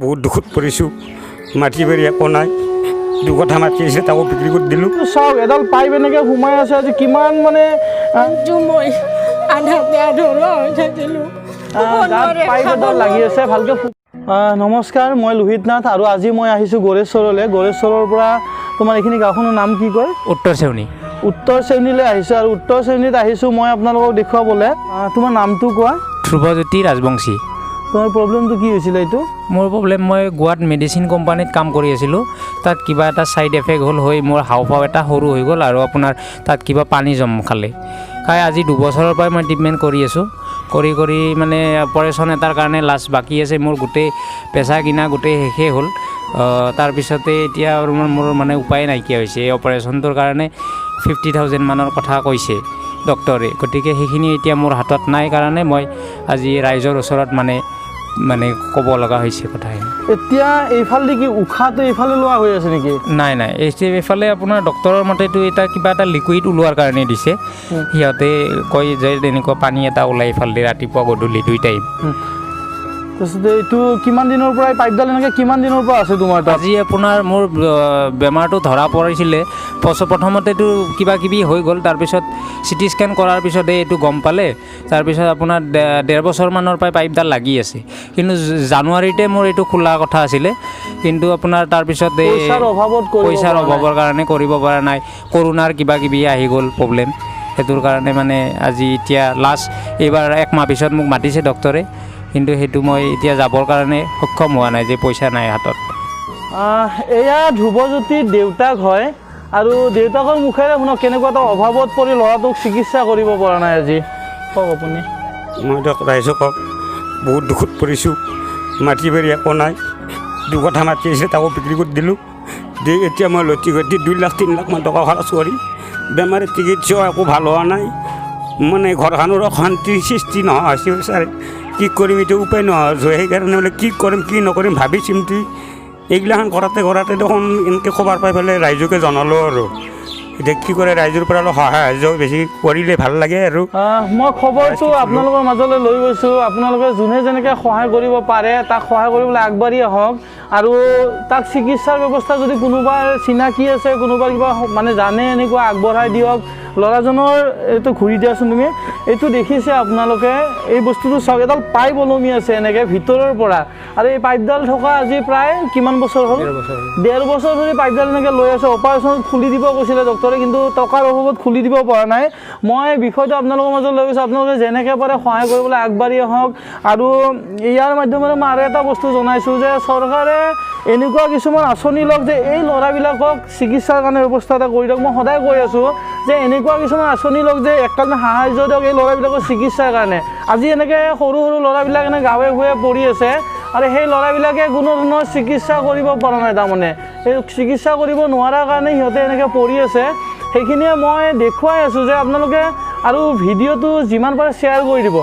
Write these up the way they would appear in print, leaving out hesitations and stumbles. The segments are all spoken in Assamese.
বহুত দুখত পৰিছোঁ। মাটি বাৰী একো নাই, দুকঠা মাটি আছে তাকো বিক্ৰী কৰি দিলোঁ। চাওক এডাল পাইপ এনেকৈ সোমাই আছে আজি কিমান মানে মই আধাতে আধৰুৱা হৈ থাকিলোঁ। গাত পাইপ এডাল লাগি আছে ভালকৈ। নমস্কাৰ, মই লোহিত নাথ আৰু আজি মই আহিছোঁ গড়েশ্বৰলৈ। গড়েশ্বৰৰ পৰা তোমাৰ এইখিনি গাঁওখনৰ নাম কি কয়? উত্তৰ চেউনি। উত্তৰ চেউনিলৈ আহিছোঁ আৰু উত্তৰ চেউনিত আহিছোঁ মই আপোনালোকক দেখুৱাবলৈ। তোমাৰ নামটো কোৱা? ধ্ৰুৱজ্যোতি ৰাজবংশী। তোমাৰ প্ৰব্লেমটো কি হৈছিলে এইটো? মোৰ প্ৰব্লেম, মই গোৱাত মেডিচিন কোম্পানীত কাম কৰি আছিলোঁ। তাত কিবা এটা ছাইড এফেক্ট হ'ল, হৈ মোৰ হাওঁফাওঁ এটা সৰু হৈ গ'ল আৰু আপোনাৰ তাত কিবা পানী জম খালে। আজি 2 বছৰৰ পৰাই মই ট্ৰিটমেণ্ট কৰি আছোঁ। কৰি মানে অপাৰেশ্যন এটাৰ কাৰণে লাষ্ট বাকী আছে। মোৰ গোটেই পেচা কিনা গোটেই শেষেই হ'ল। তাৰপিছতে এতিয়া মোৰ মানে উপায় নাইকিয়া হৈছে। এই অপাৰেশ্যনটোৰ কাৰণে 50,000 মানৰ কথা কৈছে ডক্টৰে। গতিকে সেইখিনি এতিয়া মোৰ হাতত নাই কাৰণে মই আজি ৰাইজৰ ওচৰত মানে ক'ব লগা হৈছে কথাখিনি। এতিয়া এইফালে কি উশাহটো এইফালে লোৱা হৈ আছে নেকি? নাই এইফালে আপোনাৰ ডক্টৰৰ মতেতো এটা কিবা এটা লিকুইড ওলোৱাৰ কাৰণে দিছে। সিহঁতে কয় যে তেনেকুৱা পানী এটা ওলাই এইফালে ৰাতিপুৱা গধূলি 2 টাইম। তাৰপিছতে এইটো কিমান দিনৰ পৰা পাইপডাল এনেকৈ কিমান দিনৰ পৰা আছে তোমাৰ তাত? আজি আপোনাৰ মোৰ বেমাৰটো ধৰা পৰিছিলে। প্ৰথমতেতো কিবা কিবি হৈ গ'ল, তাৰপিছত চিটি স্কেন কৰাৰ পিছতে এইটো গম পালে। তাৰপিছত আপোনাৰ 1.5 বছৰমানৰ পৰাই পাইপডাল লাগি আছে। কিন্তু জানুৱাৰীতে মোৰ এইটো খোলা কথা আছিলে, কিন্তু আপোনাৰ তাৰপিছত পইচাৰ অভাৱৰ কাৰণে কৰিব পৰা নাই। কৰোণাৰ কিবা কিবি আহি গ'ল প্ৰব্লেম, সেইটোৰ কাৰণে মানে আজি এতিয়া লাষ্ট এইবাৰ 1 মাহ পিছত মোক মাতিছে ডক্টৰে, কিন্তু সেইটো মই এতিয়া যাবৰ কাৰণে সক্ষম হোৱা নাই যে পইচা নাই হাতত। এয়া ধ্ৰুৱজ্যোতিৰ দেউতাক হয় আৰু দেউতাকৰ মুখেৰে শুনক কেনেকুৱা এটা অভাৱত পৰি ল'ৰাটোক চিকিৎসা কৰিব পৰা নাই আজি। কওক আপুনি। মই ৰাইজক বহুত দুখত পৰিছোঁ। মাটি বাৰী একো নাই, দুকঠা মাটি আছে তাকো বিক্ৰী কৰি দিলোঁ। দি এতিয়া মই লটি ঘটি 2 লাখ 3 লাখ মান টকা খৰচ কৰি বেমাৰৰ চিকিৎসাও একো ভাল হোৱা নাই। মানে ঘৰখনৰ শান্তিৰ সৃষ্টি নোহোৱা হৈছে ছাৰ। কি কৰিম এতিয়া উপায় নোহোৱা হৈছোঁ। সেইকাৰণে বোলে কি কৰিম কি নকৰিম ভাবি চিন্তি এইগিলাখান কৰাতে দেখোন এনেকৈ খবৰ পাই পেলাই ৰাইজকে জনালোঁ আৰু। এতিয়া কি কৰে ৰাইজৰ পৰা অলপ সহায় সাহাৰ্য বেছি কৰিলে ভাল লাগে আৰু। মই খবৰটো আপোনালোকৰ মাজলৈ লৈ গৈছোঁ। আপোনালোকে যোনে যেনেকৈ সহায় কৰিব পাৰে তাক সহায় কৰিবলৈ আগবাঢ়ি আহক আৰু তাক চিকিৎসাৰ ব্যৱস্থা যদি কোনোবাৰ চিনাকি আছে, কোনোবাৰ কিবা মানে জানে এনেকুৱা আগবঢ়াই দিয়ক। ল'ৰাজনৰ এইটো ঘূৰি দিয়াচোন তুমি। এইটো দেখিছে আপোনালোকে, এই বস্তুটো চাওক, এডাল পাইপ ওলমি আছে এনেকৈ ভিতৰৰ পৰা। আৰু এই পাইপডাল থকা আজি প্ৰায় কিমান বছৰ হ'ল? 1.5 বছৰ ধৰি পাইপডাল এনেকৈ লৈ আছে। অপাৰেশ্যনত খুলি দিব কৈছিলে ডক্টৰে, কিন্তু টকাৰ অভাৱত খুলি দিব পৰা নাই। মই বিষয়টো আপোনালোকৰ মাজত লৈ গৈছোঁ। আপোনালোকে যেনেকৈ পাৰে সহায় কৰিবলৈ আগবাঢ়ি আহক। আৰু ইয়াৰ মাধ্যমেৰে মই আৰু এটা বস্তু জনাইছোঁ যে চৰকাৰে এনেকুৱা কিছুমান আঁচনি লওক যে এই ল'ৰাবিলাকক চিকিৎসাৰ কাৰণে ব্যৱস্থা এটা কৰি দিয়ক। মই সদায় কৈ আছোঁ যে এনেকুৱা কিছুমান আঁচনি লওক যে এককালীন সাহাৰ্য দিয়ক এই ল'ৰাবিলাকৰ চিকিৎসাৰ কাৰণে। আজি এনেকৈ সৰু ল'ৰাবিলাক এনে গাঁৱে ভূঞে পৰি আছে আৰু সেই ল'ৰাবিলাকে কোনো ধৰণৰ চিকিৎসা কৰিব পৰা নাই। তাৰমানে এই চিকিৎসা কৰিব নোৱাৰাৰ কাৰণে সিহঁতে এনেকৈ পৰি আছে। সেইখিনিয়ে মই দেখুৱাই আছোঁ যে আপোনালোকে আৰু ভিডিঅ'টো যিমান পাৰে শ্বেয়াৰ কৰি দিব।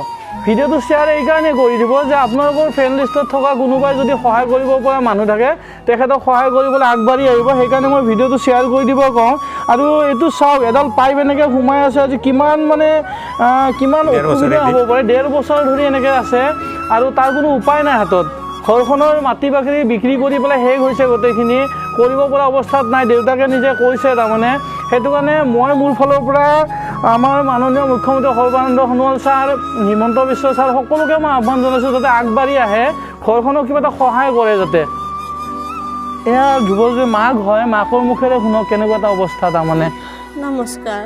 ভিডিঅ'টো শ্বেয়াৰ এইকাৰণে কৰি দিব যে আপোনালোকৰ ফ্ৰেণ্ড লিষ্টত থকা কোনোবাই যদি সহায় কৰিব পৰা মানুহ থাকে তেখেতক সহায় কৰিবলৈ আগবাঢ়ি আহিব। সেইকাৰণে মই ভিডিঅ'টো শ্বেয়াৰ কৰি দিব কওঁ। আৰু এইটো চাওক, এডাল পাইপ এনেকৈ সোমাই আছে আজি কিমান অসুবিধা হ'ব পাৰে। 1.5 বছৰ ধৰি এনেকৈ আছে আৰু তাৰ কোনো উপায় নাই হাতত। ঘৰখনৰ মাটি বাৰী বিক্ৰী কৰি পেলাই শেষ হৈছে, গোটেইখিনি কৰিব পৰা অৱস্থাত নাই। দেউতাকে নিজে কৈছে তাৰমানে। সেইটো কাৰণে মই মোৰ ফালৰ পৰা আমাৰ মাননীয় মুখ্যমন্ত্ৰী সৰ্বানন্দ সোণোৱাল ছাৰ, হিমন্ত বিশ্ব ছাৰ সকলোকে মই আহ্বান জনাইছোঁ যাতে আগবাঢ়ি আহে, ঘৰখনক কিবা এটা সহায় কৰে যাতে। এয়া ধ্ৰুৱজ্যোতিৰ মাক হয়, মাকৰ মুখেৰে শুনক কেনেকুৱা এটা অৱস্থা তাৰমানে। নমস্কাৰ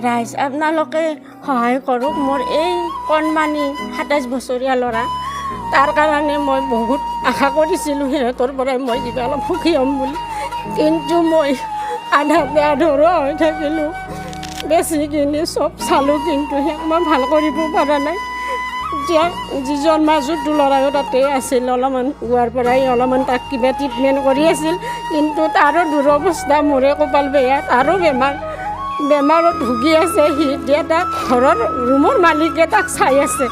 ৰাইজ, আপোনালোকে সহায় কৰক। মোৰ এই কণমানি 27 বছৰীয়া ল'ৰা, তাৰ কাৰণে মই বহুত আশা কৰিছিলোঁ সিহঁতৰ পৰাই মই কিবা অলপ সুখী হ'ম বুলি, কিন্তু মই আধাতে আধৰুৱা হৈ থাকিলোঁ। বেছিখিনি চব চালোঁ, কিন্তু সিয়াক মই ভাল কৰিব পৰা নাই। এতিয়া যিজন মাজুটো ল'ৰাও তাতে আছিল, অলপমান গোৱাৰ পৰাই অলপমান তাক কিবা ট্ৰিটমেণ্ট কৰি আছিল, কিন্তু তাৰো দুৰৱস্থা। মোৰে কপাল বেয়া, তাৰো বেমাৰত ভুগি আছে। সি এতিয়া তাক ঘৰৰ ৰুমৰ মালিকে তাক চাই আছে,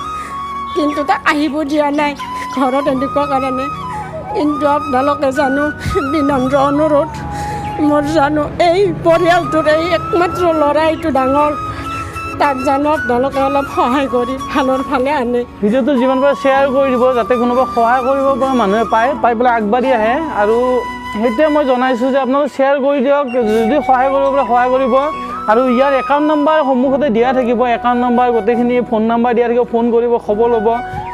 কিন্তু তাক আহিব দিয়া নাই ঘৰত এনেকুৱা কাৰণে। কিন্তু আপোনালোকে জানো বিনম্ৰ অনুৰোধ মোৰ, জানো এই পৰিয়ালটোৰ এই একমাত্ৰ ল'ৰা, এইটো ডাঙৰ তাক জানো আপোনালোকে অলপ সহায় কৰি ভালৰ ফালে আনে। ভিডিঅ'টো যিমান পাৰে শ্বেয়াৰ কৰি দিব যাতে কোনোবা সহায় কৰিব পৰা মানুহে পাই পেলাই আগবাঢ়ি আহে। আৰু সেইটোৱে মই জনাইছোঁ যে আপোনালোকে শ্বেয়াৰ কৰি দিয়ক, যদি সহায় কৰিব পাৰে সহায় কৰিব। আৰু ইয়াৰ একাউণ্ট নাম্বাৰ সন্মুখতে দিয়া থাকিব, একাউণ্ট নাম্বাৰ গোটেইখিনি ফোন নাম্বাৰ দিয়া থাকিব, ফোন কৰিব, খবৰ ল'ব,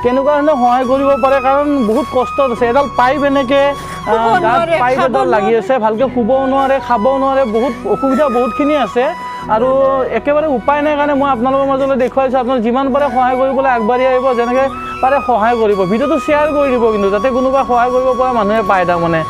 কেনেকুৱা ধৰণে সহায় কৰিব পাৰে। কাৰণ বহুত কষ্টত আছে, এডাল পাইপ এনেকৈ গাত পাইপ এডাল লাগি আছে, ভালকৈ শুবও নোৱাৰে, খাবও নোৱাৰে, বহুত অসুবিধা বহুতখিনি আছে। আৰু একেবাৰে উপায় নাই কাৰণে মই আপোনালোকৰ মাজলৈ দেখুৱাইছোঁ। আপোনালোকে যিমান পাৰে সহায় কৰিবলৈ আগবাঢ়ি আহিব, যেনেকৈ পাৰে সহায় কৰিব। ভিডিঅ'টো শ্বেয়াৰ কৰি দিব কিন্তু যাতে কোনোবা সহায় কৰিব পৰা মানুহে পায় তাৰমানে।